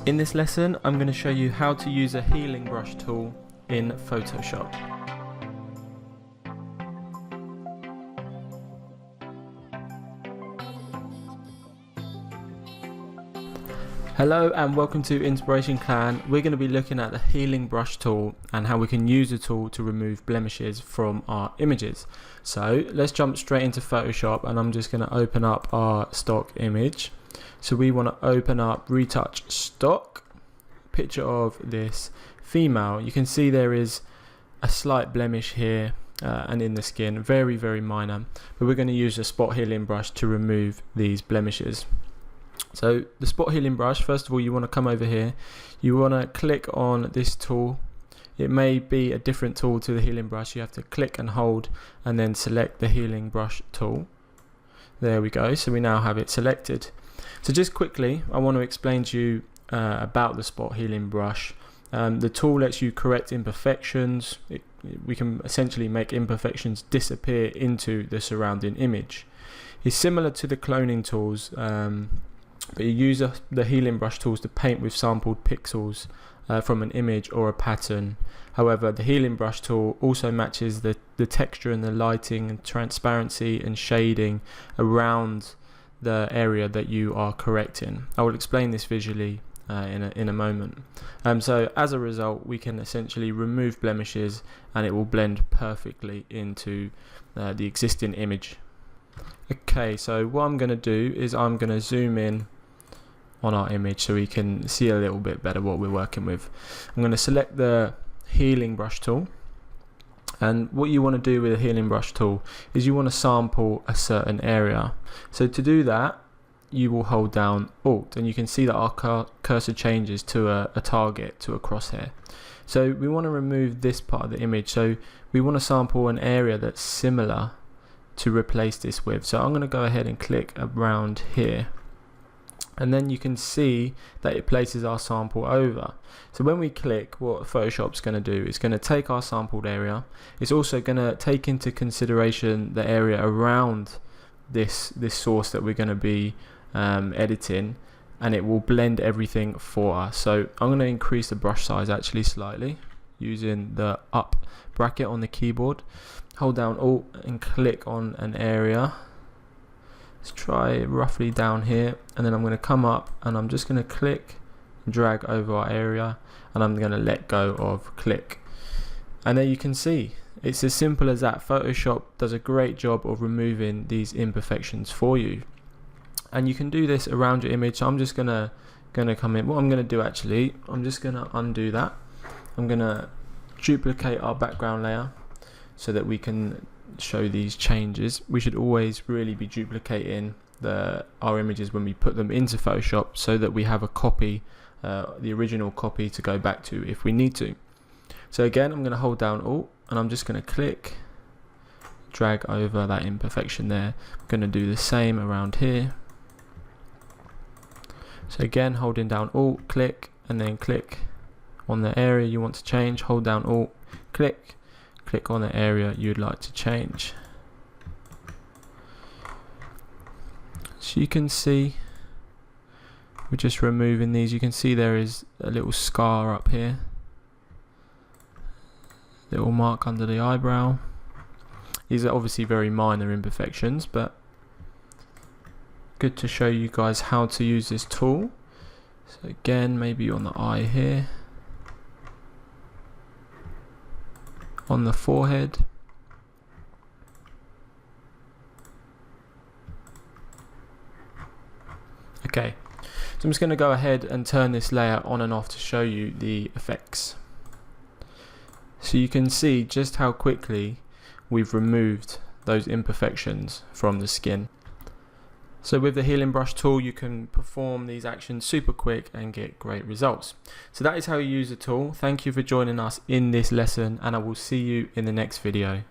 In this lesson, I'm going to show you how to use a healing brush tool in Photoshop. Hello and welcome to Inspiration Clan. We're going to be looking at the healing brush tool and how we can use the tool to remove blemishes from our images. So let's jump straight into Photoshop, and I'm just going to open up our stock image. So we want to open up retouch stock, picture of this female. You can see there is a slight blemish here and in the skin, very minor, but we're going to use a spot healing brush to remove these blemishes. So the spot healing brush, first of all, you want to come over here, you want to click on this tool. It may be a different tool to the healing brush. You have to click and hold and then select the healing brush tool. There we go, so we now have it selected. So just quickly, I want to explain to you about the spot healing brush. The tool lets you correct imperfections. We can essentially make imperfections disappear into the surrounding image. It's similar to the cloning tools, but you use the healing brush tools to paint with sampled pixels from an image or a pattern. However, the healing brush tool also matches the texture and the lighting and transparency and shading around the area that you are correcting. I will explain this visually in a moment. So as a result, we can essentially remove blemishes and it will blend perfectly into the existing image. Okay, so what I'm going to do is I'm going to zoom in on our image so we can see a little bit better what we're working with. I'm going to select the healing brush tool, and what you want to do with a healing brush tool is you want to sample a certain area. So to do that, you will hold down Alt, and you can see that our cursor changes to a target, to a crosshair. So we want to remove this part of the image, so we want to sample an area that's similar to replace this with. So I'm going to go ahead and click around here, and then you can see that it places our sample over. So when we click, what Photoshop's going to do is going to take our sampled area. It's also going to take into consideration the area around this source that we're going to be editing, and it will blend everything for us. So I'm going to increase the brush size actually slightly using the up bracket on the keyboard. Hold down Alt and click on an area. Let's try roughly down here, and then I'm going to come up and I'm just going to click and drag over our area, and I'm going to let go of click. And there you can see it's as simple as that. Photoshop does a great job of removing these imperfections for you, and you can do this around your image. So I'm just gonna come in. What I'm going to do actually, I'm just going to undo that. I'm going to duplicate our background layer so that we can show these changes. We should always really be duplicating our images when we put them into Photoshop, so that we have a copy, the original copy, to go back to if we need to. So again, I'm going to hold down Alt, and I'm just going to click, drag over that imperfection there. I'm going to do the same around here. So again, holding down Alt, click, and then click on the area you want to change. Hold down Alt, click on the area you'd like to change. So you can see we're just removing these. You can see there is a little scar up here, little mark under the eyebrow. These are obviously very minor imperfections, but good to show you guys how to use this tool. So again, maybe on the eye here, on the forehead, okay. So I'm just going to go ahead and turn this layer on and off to show you the effects, so you can see just how quickly we've removed those imperfections from the skin. So with the healing brush tool, you can perform these actions super quick and get great results. So that is how you use the tool. Thank you for joining us in this lesson, and I will see you in the next video.